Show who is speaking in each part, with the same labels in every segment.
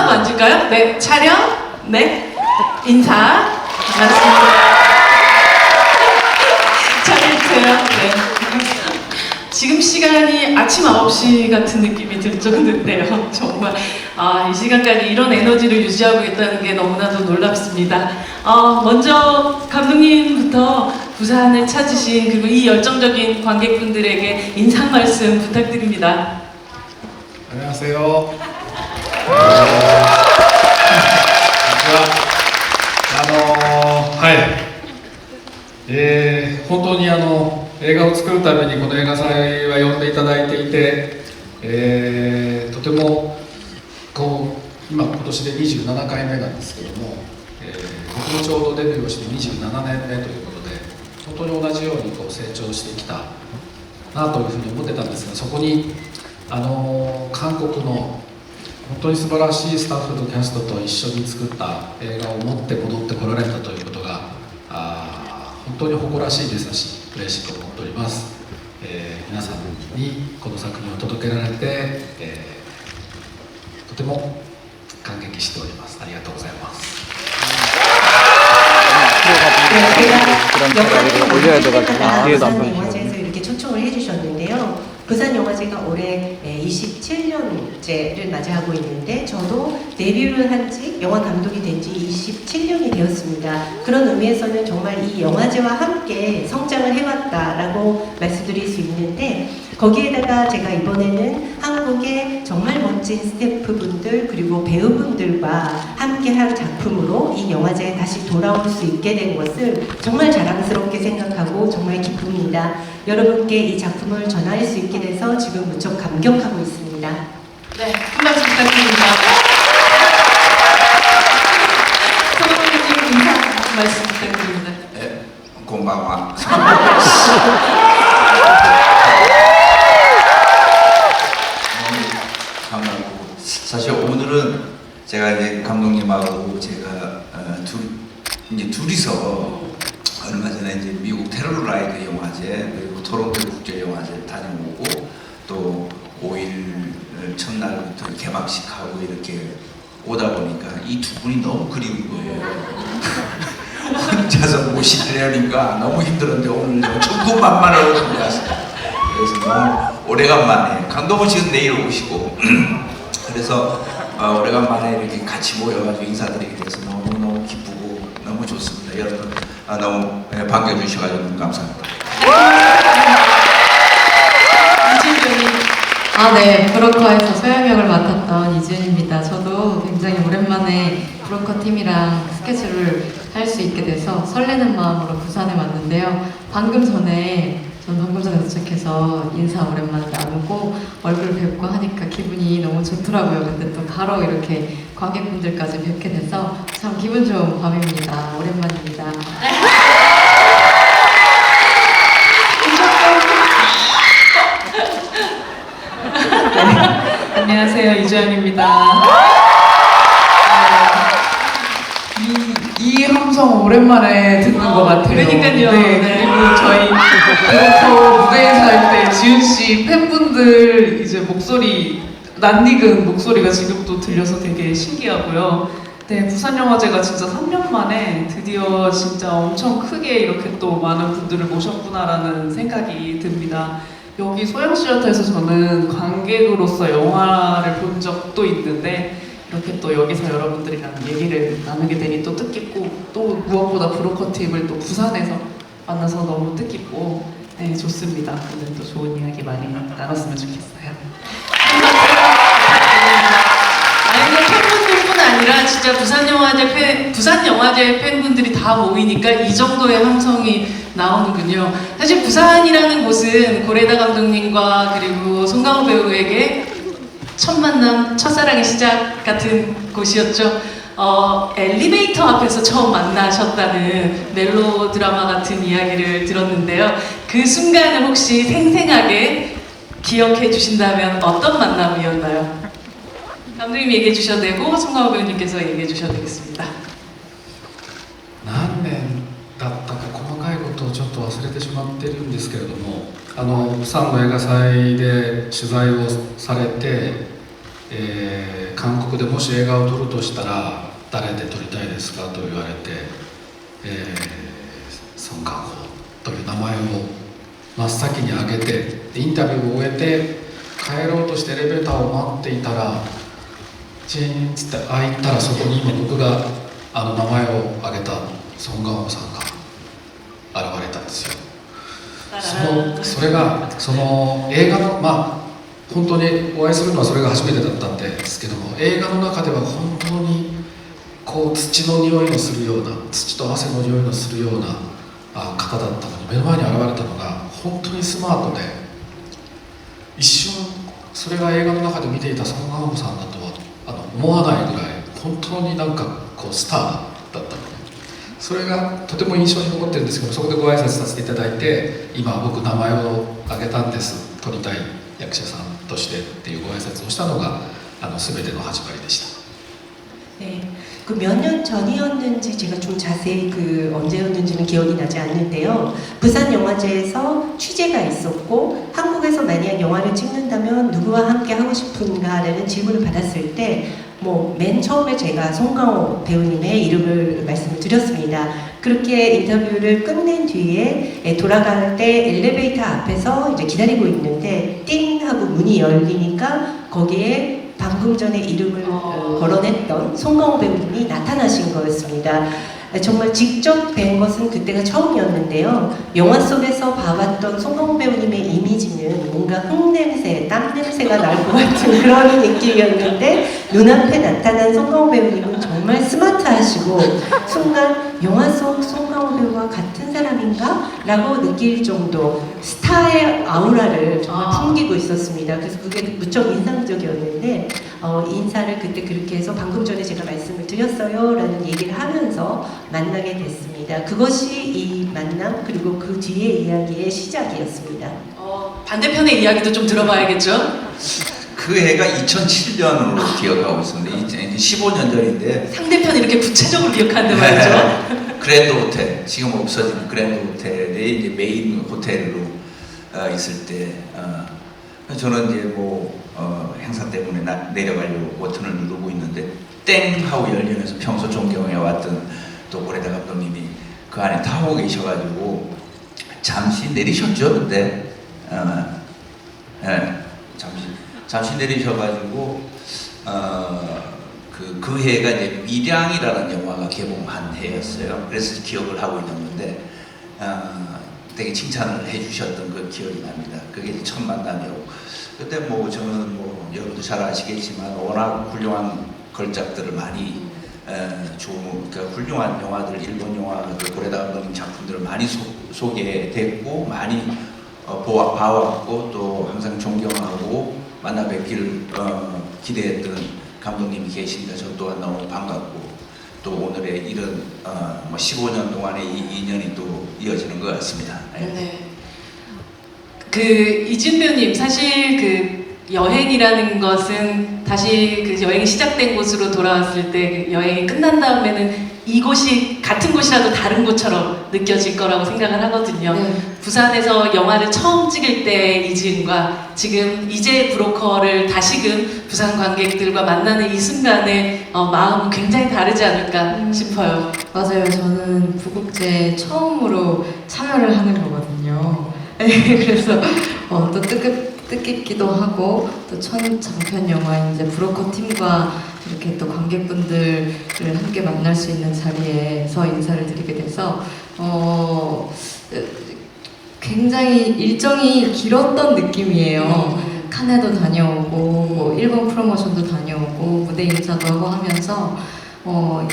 Speaker 1: 한번 앉을까요? 네, 촬영. 네, 인사. 맞습니다. 잘해주세요. 네. 지금 시간이 아침 9시 같은 느낌이 들 정도인데요. 정말 이 시간까지 이런 에너지를 유지하고 있다는 게 너무나도 놀랍습니다. 먼저 감독님부터 부산을 찾으신 그리고 이 열정적인 관객분들에게 인사 말씀 부탁드립니다.
Speaker 2: 안녕하세요.はい。本当に映画を作るためにこの映画祭は呼んでいただいていて、とても今年で27回目なんですけども、僕もちょうどデビューをして27年目ということで、本当に同じように成長してきたなというふうに思ってたんですが、そこに韓国の本当に素晴らしいスタッフとキャストと一緒に作った映画を持って戻ってこられたということが本当に誇らしいですし嬉しく思っております。皆さんにこの作品を届けられて、とても感激しております。ありがとうございます。
Speaker 3: 올려야 돼가지고 뒤에도 안 보이죠.
Speaker 4: 영화제에서 이렇게 초청을 해주셨는데요. 부산 영화제가 올해 27년째를 맞이하고 있는데 저도 데뷔를 한 지 영화 감독이 된 지 27년이 되었습니다. 그런 의미에서는 정말 이 영화제와 함께 성장을 해왔다라고 말씀드릴 수 있는데 거기에다가 제가 이번에는 한국의 정말 멋진 스태프분들 그리고 배우분들과 함께한 작품으로 이 영화제에 다시 돌아올 수 있게 된 것을 정말 자랑스럽게 생각하고 정말 기쁩니다. 여러분께 이 작품을 전할 수 있게 돼서 지금 무척 감격하고 있습니다.
Speaker 1: 네, 큰 박수 부탁드립니다. 성우님 인사 말씀 부탁드립니다.
Speaker 5: 네, 곤방와. 반갑고 사실 오늘은 제가 이제 감독님하고 제가 둘이서 얼마 전에 이제 미국 테러라이드 영화제 그리고 토론토 국제 영화제 다녀오고 또 5일 첫날부터 개막식하고 이렇게 오다 보니까 이 두 분이 너무 그리운 거예요. 혼자서 모시려니까 너무 힘들었는데 오늘 천군만마를 준비하셨어요. 그래서 너무 오래간만에 강동원 씨는 내일 오시고 그래서 오래간만에 이렇게 같이 모여가지고 인사드리게 돼서 너무 기쁘고 너무 좋습니다. 여러분 너무 반겨주셔가지고 너무 감사합니다.
Speaker 6: 네, 브로커에서 소영 역을 맡았던 이지은입니다. 저도 굉장히 오랜만에 브로커 팀이랑 스케줄을 할 수 있게 돼서 설레는 마음으로 부산에 왔는데요. 방금 전에 도착해서 인사 오랜만에 나누고 얼굴 뵙고 하니까 기분이 너무 좋더라고요. 근데 또 바로 이렇게 관객분들까지 뵙게 돼서 참 기분 좋은 밤입니다. 오랜만입니다.
Speaker 1: 안녕하세요, 이주연입니다.
Speaker 7: 이 함성 오랜만에 듣는 것 같아요.
Speaker 1: 그러니까요.
Speaker 7: 네,
Speaker 1: 네.
Speaker 7: 그리고 저희 그렇고 무대에서 할 때 지훈 씨 팬분들 이제 목소리 낯익은 목소리가 지금 또 들려서 되게 신기하고요. 네, 부산영화제가 진짜 3년 만에 드디어 진짜 엄청 크게 이렇게 또 많은 분들을 모셨구나라는 생각이 듭니다. 여기 소양시어터에서 저는 관객으로서 영화를 본 적도 있는데 이렇게 또 여기서 여러분들이랑 얘기를 나누게 되니 또 뜻깊고 또 무엇보다 브로커 팀을 또 부산에서 만나서 너무 뜻깊고 네, 좋습니다. 오늘 또 좋은 이야기 많이 나눴으면 좋겠어요.
Speaker 1: 아니, 팬분들뿐 아니라 진짜 부산 영화제 팬분들이 다 모이니까 이 정도의 함성이 나오는군요. 사실 부산이라는 곳은 고레다 감독님과 그리고 송강호 배우에게 첫 만남, 첫사랑의 시작 같은 곳이었죠. 엘리베이터 앞에서 처음 만나셨다는 멜로 드라마 같은 이야기를 들었는데요. 그 순간을 혹시 생생하게 기억해 주신다면 어떤 만남이었나요? 감독님이 얘기해 주셔도 되고 송강호 배우님께서 얘기해 주셔도 되겠습니다.
Speaker 2: 何年だったか細かいことをちょっと忘れてしまっているんですけれども、釜山の映画祭で取材をされて、韓国でもし映画を撮るとしたら誰で撮りたいですかと言われて、ソン・ガンホという名前を真っ先に挙げて、インタビューを終えて帰ろうとしてエレベーターを待っていたら、チーンつって開いたら、そこに今僕が名前を挙げたソン・ガンホさんが現れたんですよ。それがその映画の、本当にお会いするのはそれが初めてだったんですけども、映画の中では本当にこう土の匂いのするような、土と汗の匂いのするような方だったのに、目の前に現れたのが本当にスマートで、一瞬それが映画の中で見ていたソン・ガンホさんだとは思わないぐらい本当になんかこうスターだったので、それがとても印象に残ってるんですけど、そこでご挨拶させていただいて、今僕名前を挙げたんです、撮りたい役者さんとしてっていうご挨拶をしたのが全ての始まりでした。
Speaker 4: 네, 그 몇 년 전이었는지 제가 좀 자세히 그 언제였는지는 기억이 나지 않는데요. 부산 영화제에서 취재가 있었고 한국에서 만약 영화를 찍는다면 누구와 함께 하고 싶은가라는 질문을 받았을 때 맨 처음에 제가 송강호 배우님의 이름을 말씀을 드렸습니다. 그렇게 인터뷰를 끝낸 뒤에 돌아갈 때 엘리베이터 앞에서 이제 기다리고 있는데 띵 하고 문이 열리니까 거기에 방금 전에 이름을 거론했던 송강호 배우님이 나타나신 거였습니다. 정말 직접 뵌 것은 그때가 처음이었는데요. 영화 속에서 봐왔던 송강호 배우님의 이미지는 뭔가 흙냄새, 땀냄새가 날 것 같은 그런 느낌이었는데 눈앞에 나타난 송강호 배우님은 정말 스마트하시고 순간 영화 속 송강호 배우와 같은 사람인가? 라고 느낄 정도 스타의 아우라를 정말 풍기고 있었습니다. 그래서 그게 무척 인상적이었는데 인사를 그때 그렇게 해서 방금 전에 제가 말씀을 드렸어요 라는 얘기를 하면서 만나게 됐습니다. 그것이 이 만남 그리고 그 뒤의 이야기의 시작이었습니다.
Speaker 1: 반대편의 이야기도 좀 들어봐야겠죠?
Speaker 5: 그 해가 2007년으로 기억하고 있습니다. 이제 15년 전인데
Speaker 1: 상대편 이렇게 구체적으로 기억하는데 말이죠.
Speaker 5: 그랜드 호텔, 지금 없어진 그랜드 호텔에 이제 메인 호텔로 있을 때 저는 이제 행사 때문에 내려가려고 버튼을 누르고 있는데 땡 하고 열리면서 평소 존경해 왔던 또 고레다 감독님이 그 안에 타고 계셔가지고 잠시 내리셨죠 그때 잠시 내리셔가지고 그 해가 이제 밀양이라는 영화가 개봉한 해였어요. 그래서 기억을 하고 있는 건데 되게 칭찬을 해주셨던 그 기억이 납니다. 그게 이제 첫 만남이었고 그때 저는 여러분도 잘 아시겠지만 워낙 훌륭한 걸작들을 많이 그러니까 훌륭한 영화들, 일본 영화들, 고레다 감독님 작품들을 많이 소개됐고 많이 봐왔고 또 항상 존경하고 만나 뵙기를 기대했던 감독님이 계시니까 저 또한 너무 반갑고 또 오늘의 이런 15년 동안의 이 인연이 또 이어지는 것 같습니다.
Speaker 1: 네. 그 이준 배우님 사실 그 여행이라는 것은 다시 그 여행이 시작된 곳으로 돌아왔을 때 그 여행이 끝난 다음에는 이곳이 같은 곳이라도 다른 곳처럼 느껴질 거라고 생각을 하거든요.
Speaker 6: 네.
Speaker 1: 부산에서 영화를 처음 찍을 때 이지은과 지금 이제 브로커를 다시금 부산 관객들과 만나는 이 순간에 마음은 굉장히 다르지 않을까 싶어요.
Speaker 6: 맞아요. 저는 부국제 처음으로 참여를 하는 거거든요. 그래서 또 뜻깊기도 하고 또 첫 장편 영화인 이제 브로커 팀과 이렇게 또 관객분들을 함께 만날 수 있는 자리에서 인사를 드리게 돼서 굉장히 일정이 길었던 느낌이에요. 칸에도 다녀오고 일본 프로모션도 다녀오고 무대 인사도 하고 하면서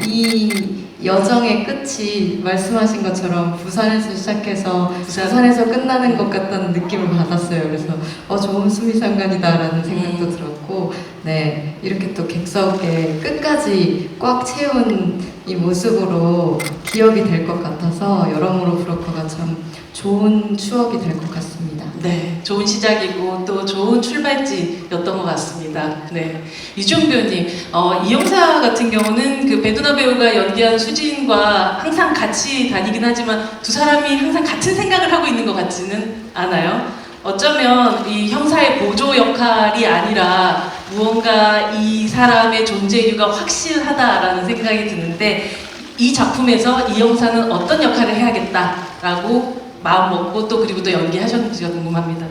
Speaker 6: 이 여정의 끝이 말씀하신 것처럼 부산에서 시작해서 부산에서 끝나는 것 같다는 느낌을 받았어요. 그래서 좋은 수미상관이다라는 생각도 들었고, 네, 이렇게 또 객석에 끝까지 꽉 채운 이 모습으로 기억이 될 것 같아서 여러모로 브로커가 참 좋은 추억이 될 것 같습니다.
Speaker 1: 네, 좋은 시작이고 또 좋은 출발지였던 것 같습니다. 네, 이주영 배우님, 이 영사 같은 경우는 그 배두나 배우가 연기한 수진과 항상 같이 다니긴 하지만 두 사람이 항상 같은 생각을 하고 있는 것 같지는 않아요. 어쩌면 이 형사의 보조 역할이 아니라 무언가 이 사람의 존재 이유가 확실하다라는 생각이 드는데 이 작품에서 이 영사는 어떤 역할을 해야겠다라고 마음 먹고 또 그리고 또 연기하셨는지가 궁금합니다.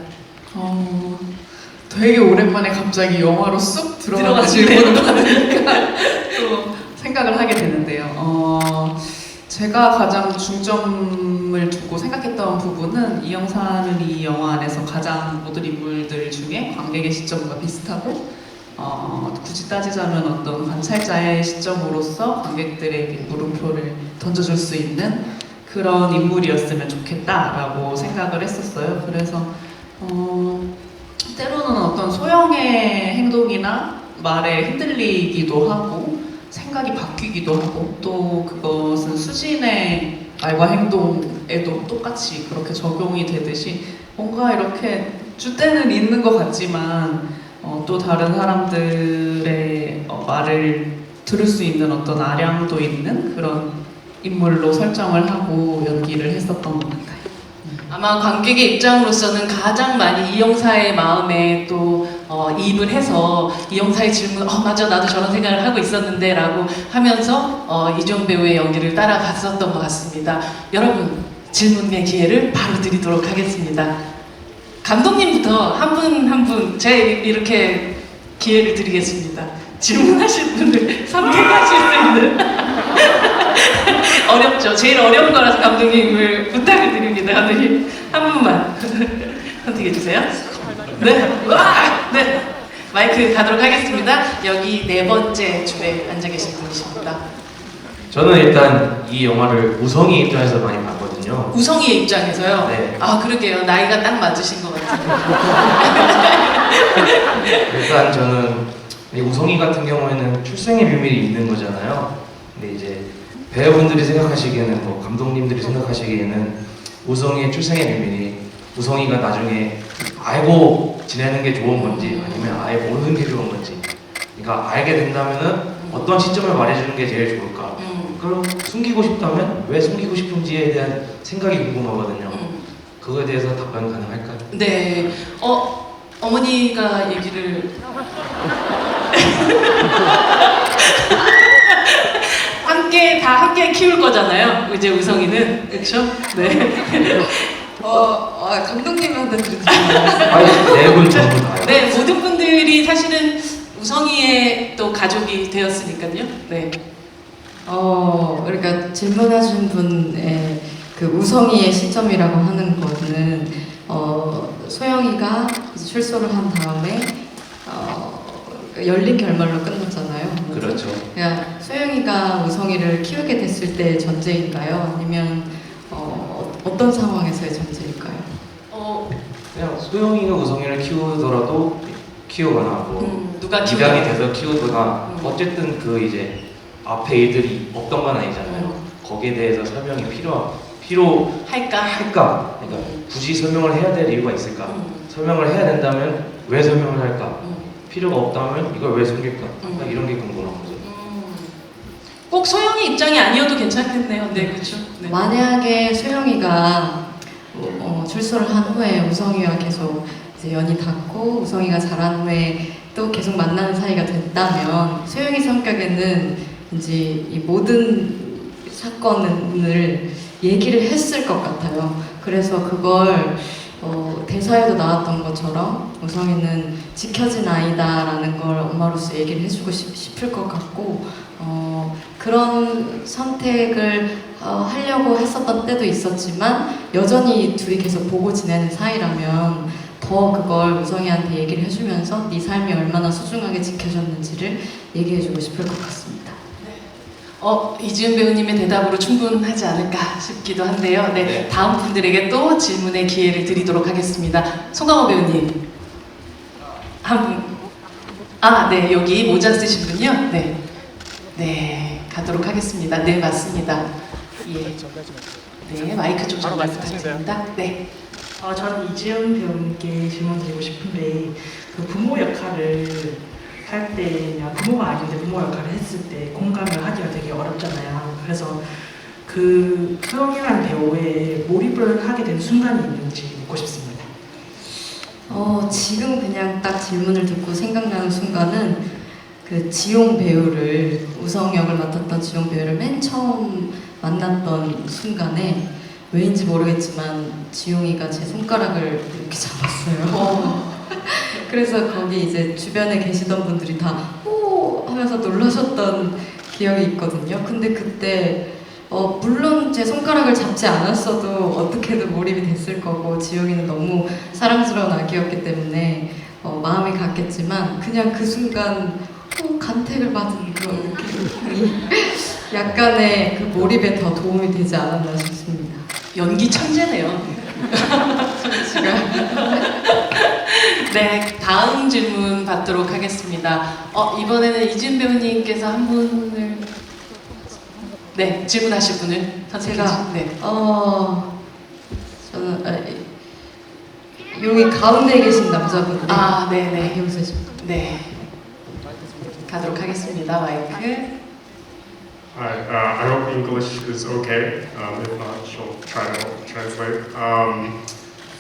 Speaker 7: 되게 오랜만에 갑자기 영화로 쑥 들어가는
Speaker 1: 들어가시네요.
Speaker 7: 질문을 받으니까 또 생각을 하게 되는데요. 제가 가장 중점을 두고 생각했던 부분은 이영사는 이 영화 안에서 가장 모든 인물들 중에 관객의 시점과 비슷하고 굳이 따지자면 어떤 관찰자의 시점으로서 관객들에게 물음표를 던져줄 수 있는 그런 인물이었으면 좋겠다라고 생각을 했었어요. 그래서 때로는 어떤 소형의 행동이나 말에 흔들리기도 하고 생각이 바뀌기도 하고 또 그것은 수진의 말과 행동에도 똑같이 그렇게 적용이 되듯이 뭔가 이렇게 줏대는 있는 것 같지만 또 다른 사람들의 말을 들을 수 있는 어떤 아량도 있는 그런 인물로 설정을 하고 연기를 했었던 것 같아요.
Speaker 1: 아마 관객의 입장으로서는 가장 많이 이영사의 마음에 또 이입을 해서 이영사의 질문, 맞아 나도 저런 생각을 하고 있었는데 라고 하면서 이주영 배우의 연기를 따라갔었던 것 같습니다. 여러분 질문의 기회를 바로 드리도록 하겠습니다. 감독님부터 한 분 한 분 제가 이렇게 기회를 드리겠습니다. 질문하실 분을 선택하실 수 있는 어렵죠. 제일 어려운 거라서 감독님을 부탁을 드립니다. 감독님 한 분만 선택해 주세요. 네, 와, 네. 마이크 가도록 하겠습니다. 여기 네 번째 줄에 앉아 계신 분이십니다.
Speaker 8: 저는 일단 이 영화를 우성이 입장에서 많이 봤거든요.
Speaker 1: 우성이의 입장에서요.
Speaker 8: 네.
Speaker 1: 아 그러게요. 나이가 딱 맞으신 것 같아요.
Speaker 8: 일단 저는 이 우성이 같은 경우에는 출생의 비밀이 있는 거잖아요. 근데 이제 배우분들이 생각하시기에는 뭐 감독님들이 생각하시기에는 우성이의 출생의 비밀이 우성이가 나중에 알고 지내는 게 좋은 건지 아니면 아예 모르는 게 좋은 건지, 그러니까 알게 된다면은 어떤 시점을 말해주는 게 제일 좋을까? 그럼 숨기고 싶다면 왜 숨기고 싶은지에 대한 생각이 궁금하거든요. 그거에 대해서 답변 가능할까요?
Speaker 1: 네. 어머니가 얘기를 함께 키울 거잖아요. 이제 우성이는 그렇죠? 네.
Speaker 6: 감독님한테 드리죠.
Speaker 8: 아니, 네 분 전부 다요.
Speaker 1: 네, 모든 분들이 사실은 우성이의 또 가족이 되었으니까요. 네.
Speaker 6: 그러니까 질문하신 분의 그 우성이의 시점이라고 하는 거는 소영이가 이제 출소를 한 다음에 열린 결말로 끝났잖아요.
Speaker 8: 그렇죠.
Speaker 6: 그러니까 소영이가 우성이를 키우게 됐을 때의 전제인가요? 아니면 어떤 상황에서의 전제일까요?
Speaker 8: 그냥 소영이가 우성이를 키우거나 뭐
Speaker 1: 누가
Speaker 8: 입양이 돼서 키우거나 어쨌든 그 이제 앞에 일들이 없던 건 아니잖아요. 거기에 대해서 설명이 필요할까? 그러니까 굳이 설명을 해야 될 이유가 있을까? 설명을 해야 된다면 왜 설명을 할까? 필요가 없다면 이걸 왜 숨길까? 딱 이런 게 궁금한 거죠.
Speaker 1: 꼭 소영이 입장이 아니어도 괜찮겠네요. 네, 그렇죠. 네.
Speaker 6: 만약에 소영이가 출소를 한 후에 우성이와 계속 이제 연이 닿고 우성이가 자란 후에 또 계속 만나는 사이가 됐다면 소영이 성격에는 이제 이 모든 사건을 얘기를 했을 것 같아요. 그래서 그걸 대사에도 나왔던 것처럼 우성이는 지켜진 아이다라는 걸 엄마로서 얘기를 해주고 싶을 것 같고 그런 선택을 하려고 했었던 때도 있었지만 여전히 둘이 계속 보고 지내는 사이라면 더 그걸 우성이한테 얘기를 해주면서 네 삶이 얼마나 소중하게 지켜졌는지를 얘기해주고 싶을 것 같습니다.
Speaker 1: 이지은 배우님의 대답으로 충분하지 않을까 싶기도 한데요. 네,
Speaker 8: 네.
Speaker 1: 다음 분들에게 또 질문의 기회를 드리도록 하겠습니다. 송강호 배우님. 한 분. 네, 여기 모자 쓰신 분요? 네. 네, 가도록 하겠습니다. 네, 맞습니다. 예. 네, 마이크 좀 전달 부탁드립니다. 네.
Speaker 9: 저는 이지은 배우님께 질문 드리고 싶은데 그 부모 역할을 할 때냐 부모가 아닌데 부모 역할을 했을 때 공감을 하기가 되게 어렵잖아요. 그래서 그 소영이라는 배우에 몰입을 하게 된 순간이 있는지 묻고 싶습니다.
Speaker 6: 지금 그냥 딱 질문을 듣고 생각나는 순간은 그 지용 배우를, 우성 역을 맡았던 지용 배우를 맨 처음 만났던 순간에 왜인지 모르겠지만 지용이가 제 손가락을 이렇게 잡았어요. 그래서 거기 이제 주변에 계시던 분들이 다 오 하면서 놀라셨던 기억이 있거든요. 근데 그때 물론 제 손가락을 잡지 않았어도 어떻게든 몰입이 됐을 거고 지용이는 너무 사랑스러운 아기였기 때문에 마음이 갔겠지만 그냥 그 순간 간택을 받은 그런 느낌이 약간의 그 몰입에 더 도움이 되지 않았나 싶습니다.
Speaker 1: 연기 천재네요. 네, 다음 질문 받도록 하겠습니다. 이번에는 이준 배우님께서 한 분을 네, 질문하실 분을 선택해
Speaker 6: 제가
Speaker 1: 네.
Speaker 6: 저는 여기 가운데 계신 남자분.
Speaker 1: 네네.
Speaker 6: 여기서
Speaker 1: 네. 가도록 하겠습니다. 마이크.
Speaker 10: Hi, I hope English is okay. If not, she'll try to translate.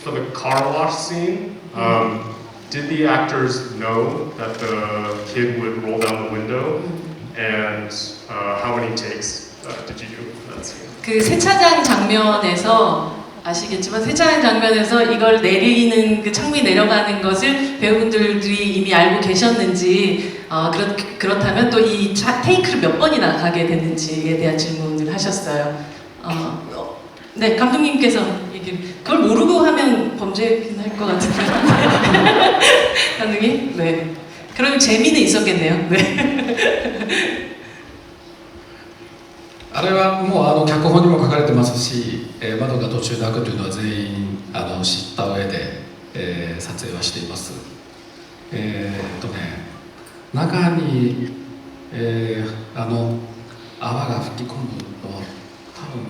Speaker 10: For the car wash scene, did the actors know that the kid would roll down the window? And how many takes did you do for that scene?
Speaker 1: 그 세차장 장면에서 아시겠지만 세차장 장면에서 이걸 내리는 그 창문이 내려가는 것을 배우분들이 이미 알고 계셨는지 그렇다면 또 이 테이크를 몇 번이나 가게 됐는지에 대한 질문을 하셨어요. 네, 감독님께서 그걸 모르고 하면 범죄긴 할 것 같은데. 감독님? 네. 그러면 재미는 있었겠네요. 네.
Speaker 2: あれはもう脚本にも書かれてますし、窓が途中で開くというのは全員知った上で、撮影はしています。中に、泡が吹き込むのは多分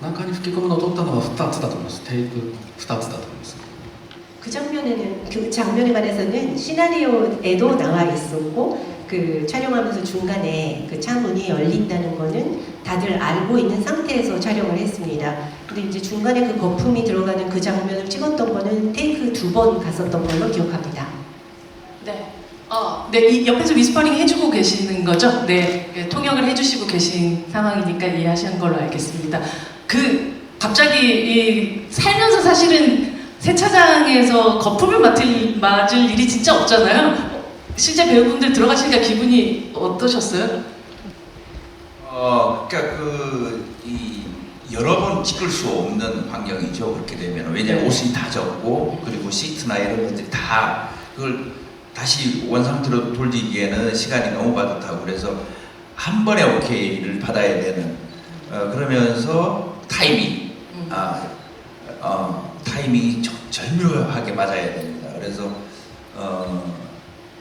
Speaker 2: 中に吹き込むのを撮ったのは2つだと思います。テイク2つだと思います。
Speaker 4: 그 장면에 관해서는 시나리오에도 나와 있었고 그 촬영하면서 중간에 그 창문이 열린다는 거는 다들 알고 있는 상태에서 촬영을 했습니다. 근데 이제 중간에 그 거품이 들어가는 그 장면을 찍었던 거는 테이크 2번 갔었던 걸로 기억합니다.
Speaker 1: 네. 네, 이 옆에서 위스퍼링 해주고 계시는 거죠? 네, 통역을 해주시고 계신 상황이니까 이해하시는 걸로 알겠습니다. 갑자기 살면서 사실은 세차장에서 거품을 맞을 일이 진짜 없잖아요. 실제 배우분들 들어가시니까 기분이 어떠셨어요?
Speaker 5: 그러니까 여러 번 찍을 수 없는 환경이죠. 그렇게 되면 왜냐하면 옷이 다 젖고 그리고 시트나 이런 것들이 다 그걸 다시 원상태로 돌리기에는 시간이 너무 빠듯하고 그래서 한 번에 오케이를 받아야 되는 그러면서 타이밍이 절묘하게 맞아야 됩니다. 그래서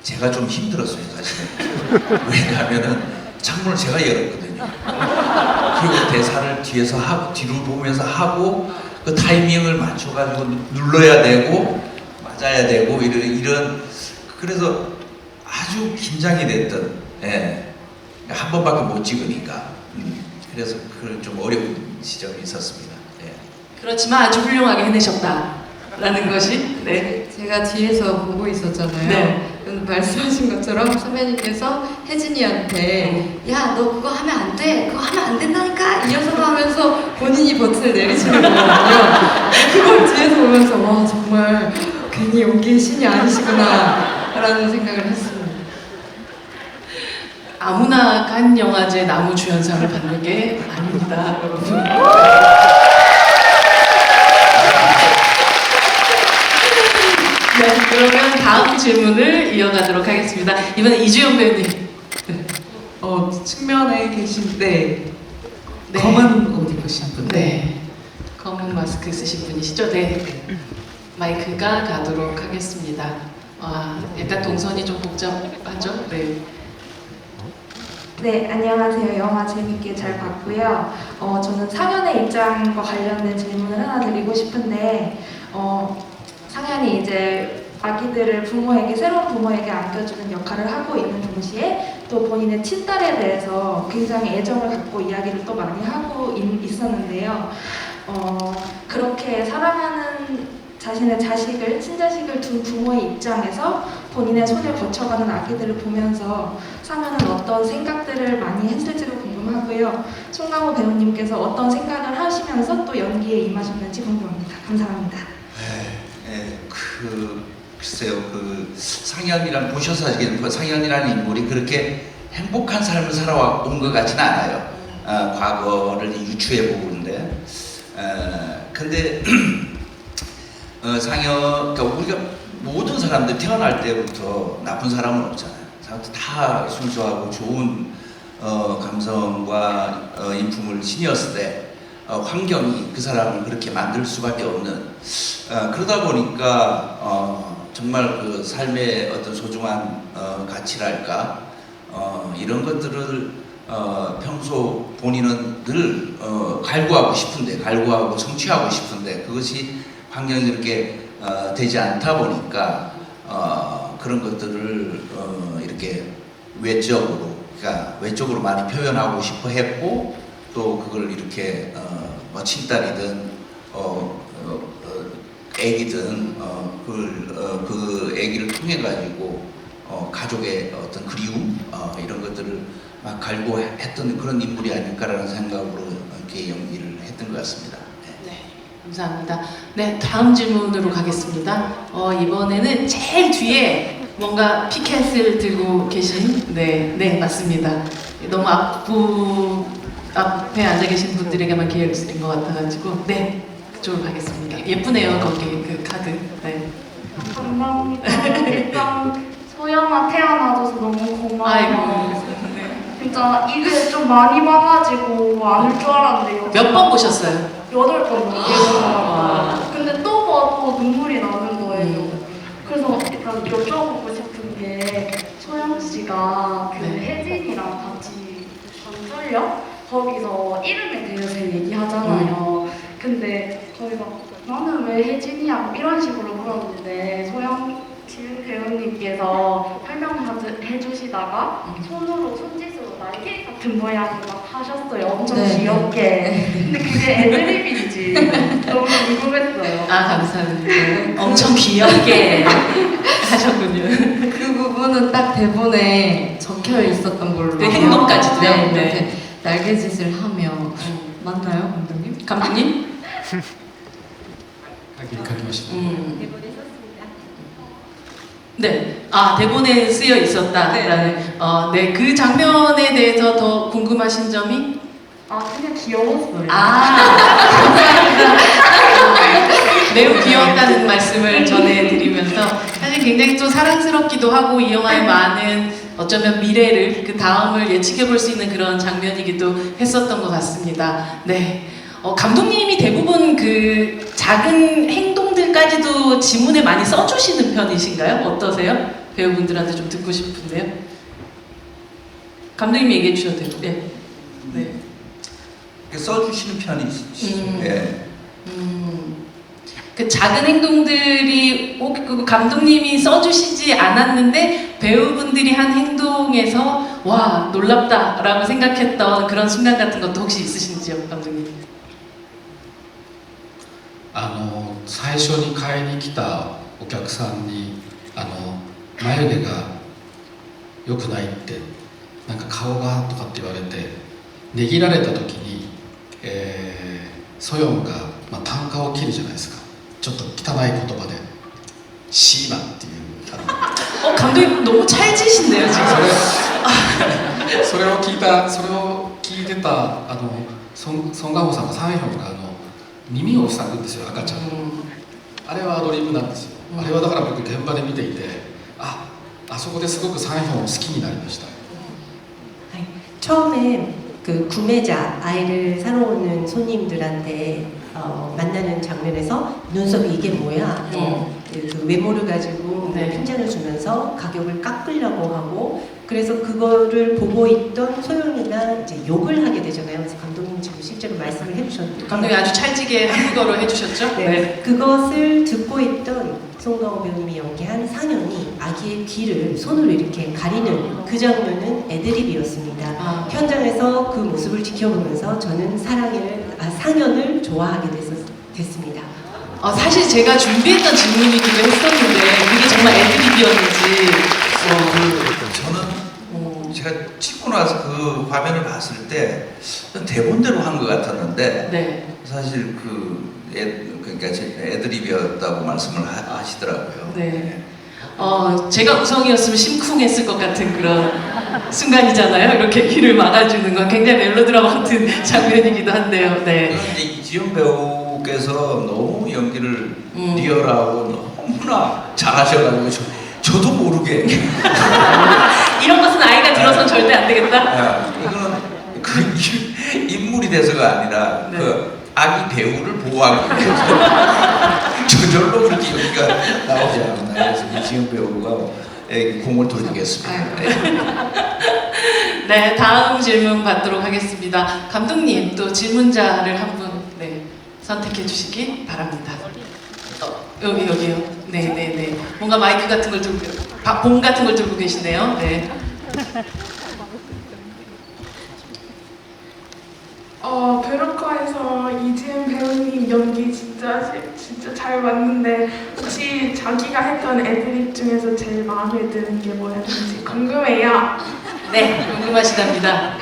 Speaker 5: 제가 좀 힘들었어요 사실은. 왜냐하면은 창문을 제가 열었거든요. 그리고 대사를 뒤로 보면서 하고 그 타이밍을 맞춰가지고 눌러야 되고 맞아야 되고 이런 그래서 아주 긴장이 됐던 한 번밖에 못 찍으니까 그래서 좀 어려운 시점이 있었습니다.
Speaker 1: 그렇지만 아주 훌륭하게 해내셨다라는 것이 네.
Speaker 6: 제가 뒤에서 보고 있었잖아요.
Speaker 1: 네.
Speaker 6: 말씀하신 것처럼 선배님께서 혜진이한테 야 너 그거 하면 안 돼, 그거 하면 안 된다니까 이어서 하면서 본인이 버튼을 내리시는 거거든요. 그걸 뒤에서 보면서 와 정말 괜히 연기의 신이 아니시구나 라는 생각을 했습니다.
Speaker 1: 아무나 간 영화제 나무 주연상을 받는 게 아닙니다, 여러분. 네, 그러면 다음 질문을 이어가도록 하겠습니다. 이번엔 이주연 배우님.
Speaker 7: 측면에 계신
Speaker 1: 네.
Speaker 7: 검은 옷 입으신 분.
Speaker 1: 네. 검은 마스크 쓰신 분이시죠? 네. 마이크가 가도록 하겠습니다. 약간 동선이 좀 복잡하죠? 네.
Speaker 11: 네, 안녕하세요. 영화 재밌게 잘 봤고요. 저는 상현의 입장과 관련된 질문을 하나 드리고 싶은데 상현이 이제 아기들을 새로운 부모에게 안겨주는 역할을 하고 있는 동시에 또 본인의 친딸에 대해서 굉장히 애정을 갖고 이야기를 또 많이 하고 있었는데요. 그렇게 사랑하는 자신의 자식을, 친자식을 둔 부모의 입장에서 본인의 손을 거쳐가는 아기들을 보면서 상현은 어떤 생각들을 많이 했을지도 궁금하고요. 송강호 배우님께서 어떤 생각을 하시면서 또 연기에 임하셨는지 궁금합니다. 감사합니다.
Speaker 5: 글쎄요, 상현이란 보셔서 아시겠지만 상현이라는 인물이 그렇게 행복한 삶을 살아온 것 같지는 않아요. 과거를 유추해 보는데, 근데 상현, 그러니까 우리가 모든 사람들 태어날 때부터 나쁜 사람은 없잖아요. 다 순수하고 좋은 감성과 인품을 지녔을 때 환경이 그 사람을 그렇게 만들 수밖에 없는, 그러다 보니까 정말 그 삶의 어떤 소중한 가치랄까 이런 것들을 평소 본인은 늘 갈구하고 성취하고 싶은데 그것이 환경이 그렇게 되지 않다 보니까 그런 것들을 이렇게 외적으로 많이 표현하고 싶어 했고, 또 그걸 이렇게 친딸이든 애기든 그 애기를 통해 가지고 가족의 어떤 그리움 이런 것들을 막 갈구했던 그런 인물이 아닐까라는 생각으로 이렇게 연기를 했던 것 같습니다.
Speaker 1: 네, 감사합니다. 네, 다음 질문으로 가겠습니다. 이번에는 제일 뒤에 뭔가 피켓을 들고 계신, 네, 맞습니다. 너무 앞에 앉아 계신 분들에게만 기회를 드린 것 같아가지고, 네, 그쪽으로 가겠습니다. 예쁘네요, 거기 그 카드. 네.
Speaker 11: 감사합니다. 일단 소연아 태어나줘서 너무 고마워.
Speaker 1: 아이고.
Speaker 11: 진짜 입에 좀 많이 많아지고 안 올 줄 알았는데
Speaker 1: 몇 번 보셨어요?
Speaker 11: 8번 넘게. 근데 또 봐도 눈물이 나는 거예요. 그래서 일단 여쭤보고 싶은 게 소영 씨가 그 혜진이랑 같이 전설력 거기서 이름에 대해서 얘기하잖아요. 근데 거기 막 나는 왜 혜진이야 이런 식으로 물었는데 소영 배우님께서 설명해 주시다가 손짓으로 날개 같은 모양을 막 하셨어요. 엄청 귀엽게. 근데 그게 애드립인지 너무 궁금했어요.
Speaker 1: 감사합니다. 엄청 귀엽게 하셨군요.
Speaker 6: 그 부분은 딱 대본에 적혀 있었던 걸로.
Speaker 1: 네, 행동까지도요?
Speaker 6: 네,
Speaker 1: 네.
Speaker 6: 이렇게 날개짓을 하며. 맞나요, 감독님?
Speaker 1: 감독님?
Speaker 2: 書きました。
Speaker 1: 네, 대본에 쓰여 있었다라는, 네, 그 장면에 대해서 더 궁금하신 점이?
Speaker 11: 그냥 귀여웠어요.
Speaker 1: 감사합니다. 매우 귀여웠다는 말씀을 전해드리면서 사실 굉장히 또 사랑스럽기도 하고 이 영화의 많은 어쩌면 미래를, 그 다음을 예측해볼 수 있는 그런 장면이기도 했었던 것 같습니다. 네. 감독님이 대부분 그 작은 행동들까지도 지문에 많이 써주시는 편이신가요? 어떠세요? 배우분들한테 좀 듣고 싶은데요. 감독님이 얘기해 주셔도 돼요. 네. 네.
Speaker 5: 써주시는 편이시죠. 네.
Speaker 1: 그 작은 행동들이 그 감독님이 써주시지 않았는데 배우분들이 한 행동에서 와 놀랍다라고 생각했던 그런 순간 같은 것도 혹시 있으신지요, 감독님?
Speaker 2: 最初に買いに来たお客さんに眉毛が良くないってなんか顔がとかって言われてねぎられた時に、ソヨンが、単価を切るじゃないですか。ちょっと汚い言葉でシーマっていう
Speaker 1: 감독님 너무 찰지신데요 지금.
Speaker 2: それを聞いてたソン・ガンホさんがサンヒョンが耳を塞ぐんですよ、赤ちゃん。あれはアドリブなんですよ。あれはだから僕現場で見ていて、あそこですごくサンヒョンを好きになりました。
Speaker 4: 처음에 그 구매자, 아이를 사러 오는 손님들한테 만나는 장면에서 눈썹이 이게 뭐야? 그 외모를 가지고 핀잔을 주면서 가격을 깎으려고 하고, 그래서 그거를 보고 있던 소영이가 이제 욕을 하게 되잖아요. 그래서 감독님 지금 실제로 말씀을 해주셨는데
Speaker 1: 감독님 아주 찰지게 한국어로 해주셨죠?
Speaker 4: 네. 그것을 듣고 있던 송강호 배우님이 연기한 상현이 아기의 귀를 손으로 이렇게 가리는 그 장면은 애드립이었습니다. 현장에서 그 모습을 지켜보면서 저는 상현을 좋아하게 됐습니다.
Speaker 1: 사실 제가 준비했던 질문이기도 했었는데 그게 정말 애드립이었는지.
Speaker 5: 저는 제가 찍고 나서 그 화면을 봤을 때 대본대로 한 것 같았는데
Speaker 1: 네.
Speaker 5: 사실 그러니까 애드립이었다고 말씀을 하시더라고요.
Speaker 1: 네. 제가 우성이었으면 심쿵했을 것 같은 그런 순간이잖아요. 이렇게 귀를 막아주는 건 굉장히 멜로드라마 같은 장면이기도 한데요. 네.
Speaker 5: 그런데 이지연 배우께서 너무 연기를 리얼하고 너무나 잘하셔가지고 저도 모르게
Speaker 1: 이런 것은 아이가 들어선 절대 안 되겠다.
Speaker 5: 이거는 그 인물이 돼서가 아니라
Speaker 1: 네.
Speaker 5: 그 아기 배우를 보호하기 위해서 저절로 그렇게 연기가 나오지 않았나. 그래서 이지연 배우가 공을 돌리겠습니다.
Speaker 1: 네, 다음 질문 받도록 하겠습니다. 감독님, 또 질문자를 한 분 선택해 주시기 바랍니다. 여기요. 네. 뭔가 마이크 같은 걸 들고, 봉 같은 걸 들고 계시네요. 네.
Speaker 12: 벼룩화에서 이지은 배우님 연기 진짜 잘 봤는데 혹시 자기가 했던 애드립 중에서 제일 마음에 드는 게 뭐였는지 궁금해요.
Speaker 1: 네, 궁금하시답니다.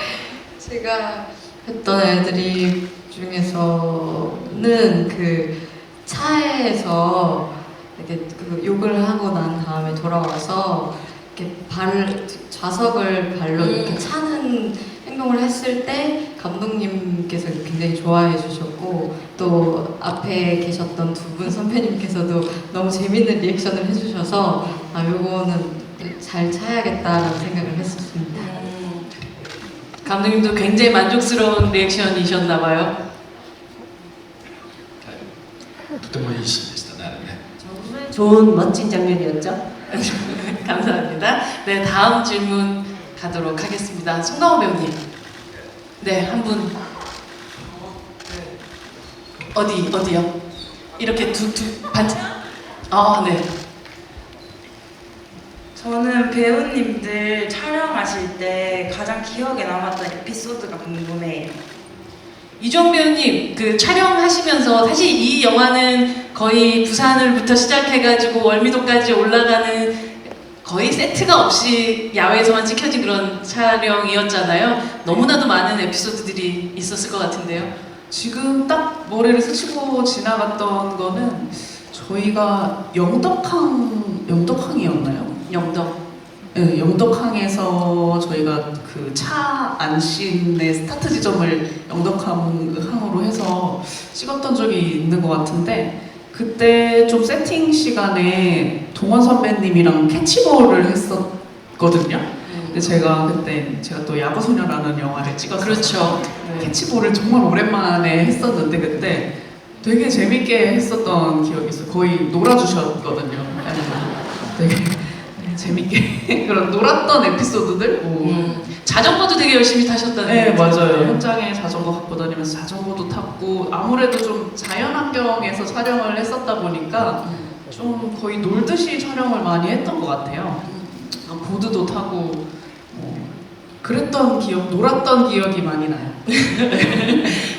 Speaker 6: 제가 했던 애드립 중에서는 그 차에서 이렇게 그 욕을 하고 난 다음에 돌아와서 이렇게 좌석을 발로 이렇게 차는 행동을 했을 때 감독님께서 굉장히 좋아해 주셨고 또 앞에 계셨던 두 분 선배님께서도 너무 재밌는 리액션을 해주셔서 요거는 잘 차야겠다라는 생각을 했었습니다.
Speaker 1: 감독님도 굉장히 만족스러운 리액션이셨나 봐요.
Speaker 2: とてもいいシーンでしたね。
Speaker 4: 정말 좋은 멋진 장면이었죠.
Speaker 1: 감사합니다. 네, 다음 질문 가도록 하겠습니다. 송강호 배우님. 네, 한 분. 어디요? 이렇게 네.
Speaker 13: 저는 배우님들 촬영하실 때 가장 기억에 남았던 에피소드가 궁금해요.
Speaker 1: 이주영 배우님, 그 촬영하시면서 사실 이 영화는 거의 부산을부터 시작해가지고 월미도까지 올라가는 거의 세트가 없이 야외에서만 찍혀진 그런 촬영이었잖아요. 너무나도 많은 에피소드들이 있었을 것 같은데요.
Speaker 7: 지금 딱 머리를 스치고 지나갔던 거는 저희가 영덕항이었나요? 네, 영덕항에서 저희가 그 차 안심의 스타트 지점을 영덕항으로 해서 찍었던 적이 있는 것 같은데 그때 좀 세팅 시간에 동원 선배님이랑 캐치볼을 했었거든요. 근데 제가 또 야구소녀라는 영화를 찍었어요.
Speaker 1: 그렇죠.
Speaker 7: 캐치볼을 정말 오랜만에 했었는데 그때 되게 재밌게 했었던 기억이 있어요. 거의 놀아주셨거든요. 되게 재밌게 그런 놀았던 에피소드들.
Speaker 1: 자전거도 되게 열심히 타셨다는.
Speaker 7: 네, 맞아요. 현장에 자전거 갖고 다니면서 자전거도 탔고 아무래도 좀 자연환경에서 촬영을 했었다 보니까 좀 거의 놀듯이 촬영을 많이 했던 것 같아요. 보드도 타고 놀았던 기억이 많이 나요.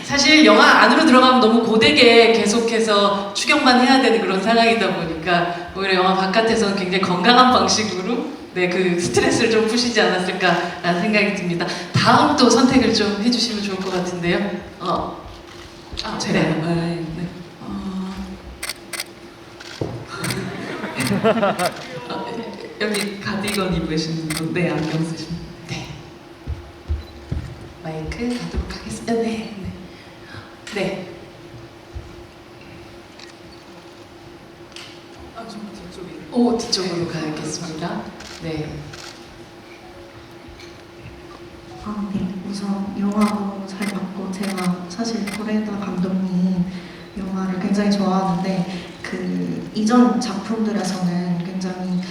Speaker 1: 사실 영화 안으로 들어가면 너무 고되게 계속해서 추격만 해야 되는 그런 상황이다 보니까 오히려 영화 바깥에서는 굉장히 건강한 방식으로 그 스트레스를 좀 푸시지 않았을까라는 생각이 듭니다. 다음 또 선택을 좀 해주시면 좋을 것 같은데요.
Speaker 7: 제가 여기 가디건 입으신 분, 안경 쓰신 분.
Speaker 1: 네. 마이크 가도록 하겠습니다. 네. 좀 뒤쪽으로 가겠습니다. 네.
Speaker 14: 우선 영화 너무 잘 봤고 제가 사실 고레다 감독님 영화를 굉장히 좋아하는데 그 이전 작품들에서는 굉장히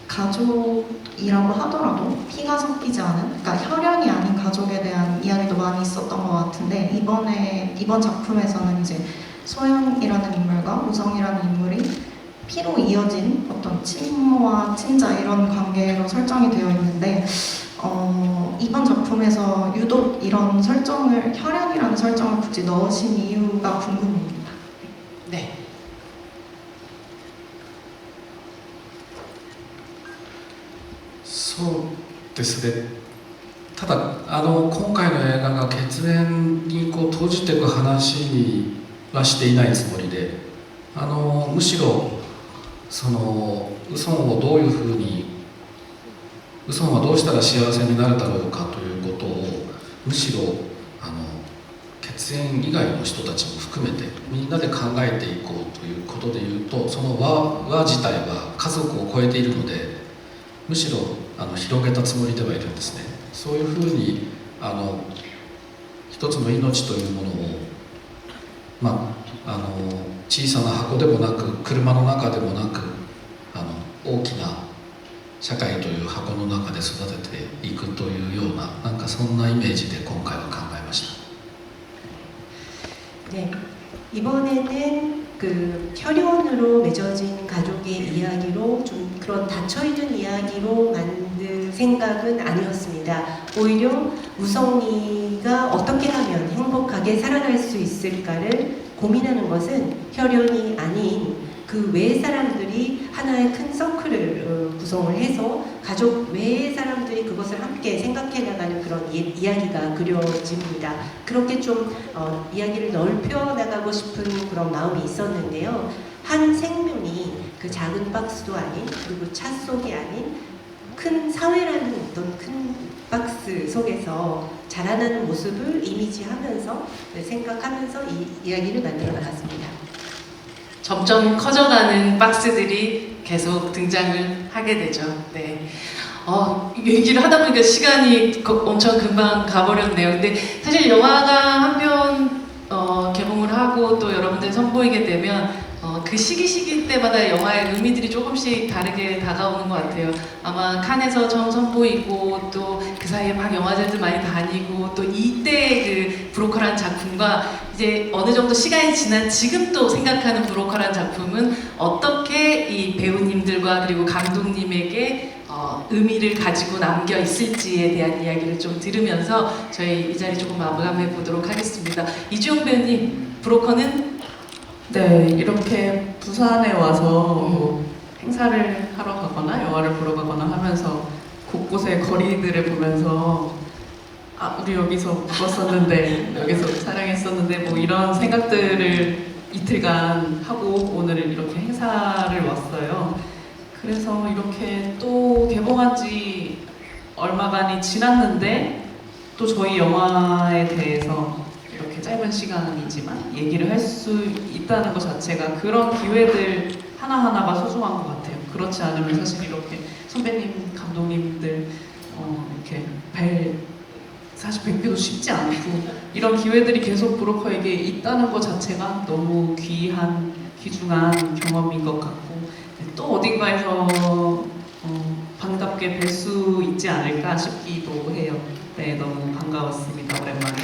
Speaker 14: 가족이라고 하더라도 피가 섞이지 않은, 그러니까 혈연이 아닌 가족에 대한 이야기도 많이 있었던 것 같은데 이번 작품에서는 이제 소영이라는 인물과 우성이라는 인물이 피로 이어진 어떤 친모와 친자 이런 관계로 설정이 되어 있는데 이번 작품에서 유독 이런 설정을 혈연이라는 설정을 굳이 넣으신 이유가 궁금합니다.
Speaker 1: 네.
Speaker 2: そうですね。ただ今回の映画が血縁にこう閉じていく話にはしていないつもりで、むしろそのウソンをどういうふうに、ウソンはどうしたら幸せになるだろうかということを、むしろ血縁以外の人たちも含めてみんなで考えていこうということでいうと、その輪自体は家族を超えているので、むしろ広げたつもりではいるんですね。そういうふうに一つの命というものを、小さな箱でもなく車の中でもなく大きな社会という箱の中で育てていくというような、なんかそんなイメージで今回は考えました。
Speaker 4: 네, 이번에는 그 혈연으로 맺어진 가족의 이야기로 좀 그런 닫혀있는 이야기로 만들 생각은 아니었습니다. 오히려 우성이가 어떻게 하면 행복하게 살아갈 수 있을까를 고민하는 것은 혈연이 아닌 그 외의 사람들이 하나의 큰 서클을 구성을 해서 가족 외의 사람들이 그것을 함께 생각해 나가는 그런 이야기가 그려집니다. 그렇게 좀 이야기를 넓혀 나가고 싶은 그런 마음이 있었는데요. 한 생명이 그 작은 박스도 아닌, 그리고 차 속이 아닌 큰 사회라는 어떤 큰 박스 속에서 자라나는 모습을 이미지하면서 생각하면서 이 이야기를 만들어 나갔습니다.
Speaker 1: 점점 커져가는 박스들이 계속 등장을 하게 되죠. 네. 얘기를 하다 보니까 시간이 엄청 금방 가버렸네요. 근데 사실 영화가 한 편 개봉을 하고 또 여러분들 선보이게 되면 그 시기 때마다 영화의 의미들이 조금씩 다르게 다가오는 것 같아요. 아마 칸에서 처음 선보이고 또 그 사이에 막 영화제들 많이 다니고 또 이때 그 브로커라는 작품과 이제 어느 정도 시간이 지난 지금 또 생각하는 브로커라는 작품은 어떻게 이 배우님들과 그리고 감독님에게 의미를 가지고 남겨 있을지에 대한 이야기를 좀 들으면서 저희 이 자리 조금 마감해 보도록 하겠습니다. 이주영 배우님, 브로커는
Speaker 7: 네, 이렇게 부산에 와서 뭐 행사를 하러 가거나 영화를 보러 가거나 하면서 곳곳의 거리들을 보면서 우리 여기서 묵었었는데 여기서 촬영했었는데 뭐 이런 생각들을 이틀간 하고 오늘 이렇게 행사를 왔어요. 그래서 이렇게 또 개봉한 지 얼마간이 지났는데 또 저희 영화에 대해서 이렇게 짧은 시간이지만 얘기를 할 수 있다는 것 자체가 그런 기회들 하나하나가 소중한 것 같아요. 그렇지 않으면 사실 이렇게 선배님, 감독님들 이렇게 사실 뵙기도 쉽지 않고 이런 기회들이 계속 브로커에게 있다는 것 자체가 너무 귀한, 귀중한 경험인 것 같고 또 어딘가에서 반갑게 뵐 수 있지 않을까 싶기도 해요. 네, 너무 반가웠습니다. 오랜만에.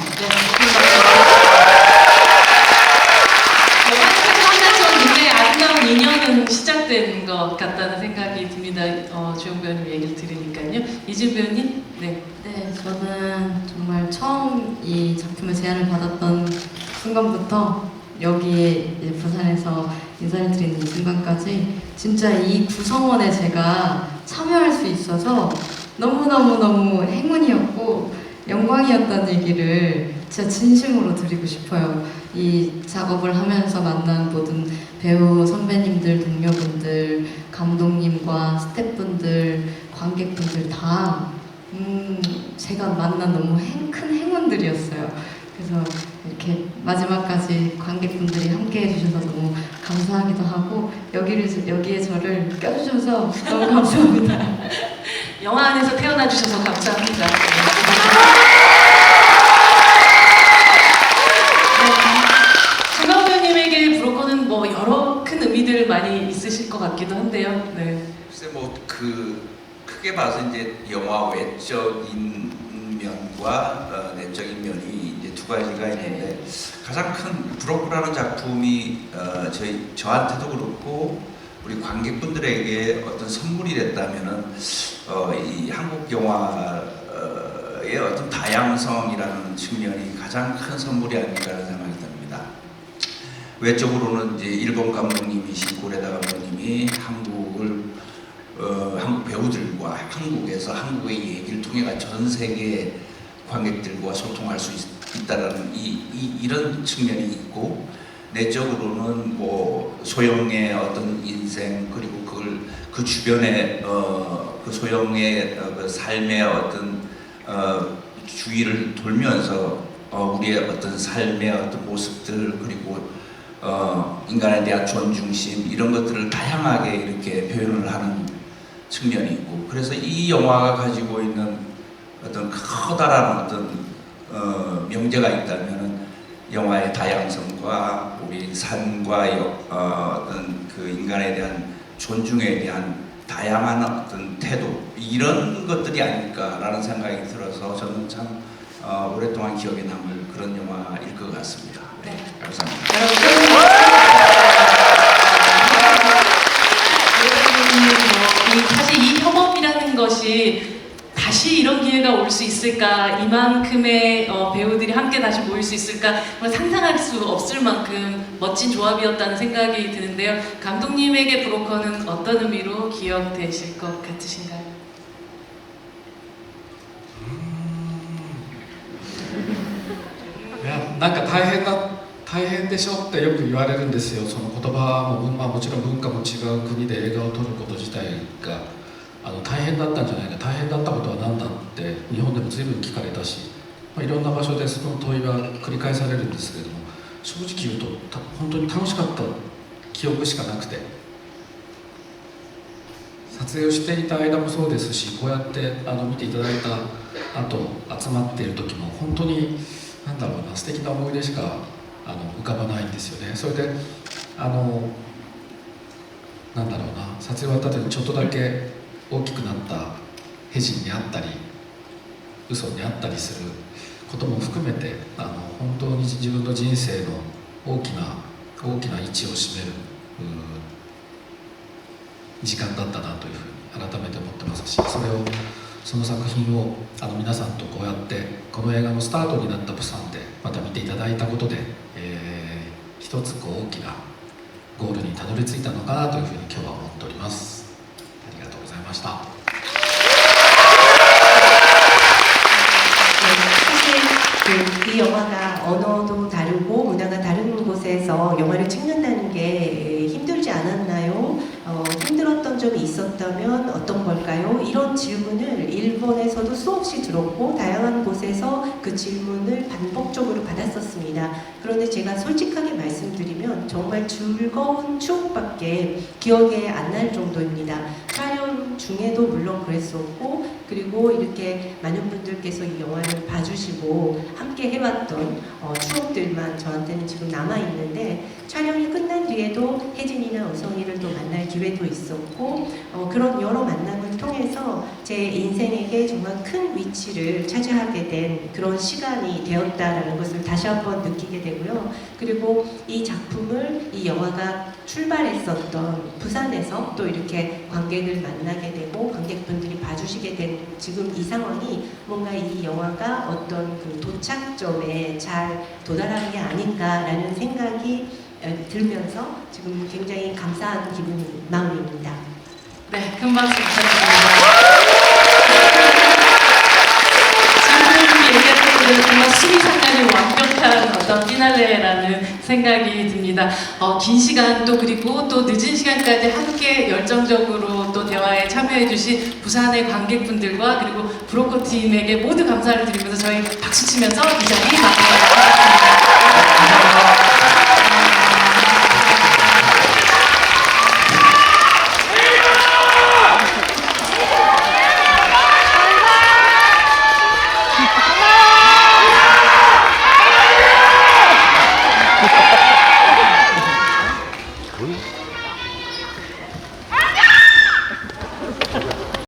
Speaker 7: 네,
Speaker 1: 끝났었는데 아름다운 인연은 시작된 것 같다는 생각이 듭니다. 주영 배우님 얘기를 들으니까요. 이준 배우님? 네.
Speaker 6: 네, 저는 정말 처음 이 작품의 제안을 받았던 순간부터 여기에 이제 부산에서 인사를 드리는 이 순간까지 진짜 이 구성원에 제가 참여할 수 있어서 너무너무 행운이었고 영광이었다는 얘기를 진짜 진심으로 드리고 싶어요. 이 작업을 하면서 만난 모든 배우 선배님들, 동료분들, 감독님과 스태프분들, 관객분들 다 제가 만난 너무 큰 행운들이었어요. 그래서 이렇게 마지막까지 관객분들이 함께 해주셔서 너무 감사하기도 하고 여기에 저를 껴주셔서 너무 감사합니다.
Speaker 1: 영화 안에서 태어나 주셔서 감사합니다. 정강 배우님에게 브로커는 뭐 여러 큰 의미들 많이 있으실 것 같기도 한데요. 네.
Speaker 5: 글쎄 크게 봐서 이제 영화 외적인 면과 내적인 면이 이제 두 가지가 있는데 가장 큰 브로커라는 작품이 저한테도 그렇고 우리 관객분들에게 어떤 선물이 됐다면은 이 한국 영화의 어떤 다양성이라는 측면이 가장 큰 선물이 아닐까라는 생각이 듭니다. 외적으로는 이제 일본 감독님이신 고레다 감독님이 한국 배우들과 한국에서 한국의 얘기를 통해 전 세계 관객들과 소통할 수 있다라는 이런 측면이 있고, 내적으로는 뭐 소영의 어떤 인생, 그리고 그걸 그 주변에 그 소영의 그 삶의 어떤 주위를 돌면서 우리의 어떤 삶의 어떤 모습들, 그리고 인간에 대한 존중심, 이런 것들을 다양하게 이렇게 표현을 하는 측면이 있고, 그래서 이 영화가 가지고 있는 어떤 커다란 어떤 명제가 있다면은 영화의 다양성과 우리 삶과 어떤 그 인간에 대한 존중에 대한 다양한 어떤 태도, 이런 것들이 아닐까라는 생각이 들어서 저는 참 오랫동안 기억에 남을 그런 영화일 것 같습니다. 네, 감사합니다.
Speaker 1: 사실 이 협업이라는 것이 다시 이런 기회가 올 수 있을까, 이만큼의 배우들이 함께 다시 모일 수 있을까 상상할 수 없을 만큼 멋진 조합이었다는 생각이 드는데요. 감독님에게 브로커는 어떤 의미로 기억되실 것 같으신가요?
Speaker 2: いや、なんか大変でしょってよく言われるんですよ。その言葉も、もちろん文化も違う国で映画を撮ること自体が大変だったんじゃないか、大変だったことは何だって日本でも随分聞かれたし、いろんな場所でその問いは繰り返されるんですけれども、正直言うと本当に楽しかった記憶しかなくて、撮影をしていた間もそうですし、こうやって見ていただいた後集まっている時も本当になんだろうな、素敵な思い出しか浮かばないんですよね。それでなんだろうな、撮影終わった後にちょっとだけ大きくなったヘジにあったり嘘にあったりすることも含めて本当に自分の人生の大きな位置を占める時間だったなというふうに改めて思ってますし、その作品を皆さんとこうやってこの映画のスタートになったプサンでまた見ていただいたことで、一つ大きなゴールにたどり着いたのかなというふうに今日は思っております。ありがとうございました。
Speaker 4: 이 영화가 언어도 다르고 문화가 다른 곳에서 영화를 찍는다는 게 힘들지 않았나요? 힘들었던 점이 있었다면 어떤 걸까요? 이런 질문을 일본에서도 수없이 들었고 다양한 곳에서 그 질문을 반복적으로 받았었습니다. 그런데 제가 솔직하게 말씀드리면 정말 즐거운 추억밖에 기억에 안 날 정도입니다. 촬영 중에도 물론 그랬었고, 그리고 이렇게 많은 분들께서 이 영화를 봐주시고 함께 해왔던 추억들만 저한테는 지금 남아있는데, 촬영이 끝난 뒤에도 혜진이나 우성이를 또 만날 기회도 있었고, 그런 여러 만남을 통해서 제 인생에게 정말 큰 위치를 차지하게 된 그런 시간이 되었다라는 것을 다시 한번 느끼게 되고요. 그리고 이 작품을, 이 영화가 출발했었던 부산에서 또 이렇게 관객을 만나게 되고 관객분들이 봐주시게 된 지금 이 상황이 뭔가 이 영화가 어떤 그 도착점에 잘 도달한 게 아닌가라는 생각이 들면서 지금 굉장히 감사한 마음입니다.
Speaker 1: 네, 큰 박수 부탁드립니다. 지금 얘기했던 것은 정말 수미상관이 완벽한 어떤 피날레라는 생각이 듭니다. 긴 시간 또 그리고 또 늦은 시간까지 함께 열정적으로 또 대화에 참여해주신 부산의 관객분들과 그리고 브로커 팀에게 모두 감사를 드리면서 저희 박수 치면서 이 자리 마무리하겠습니다.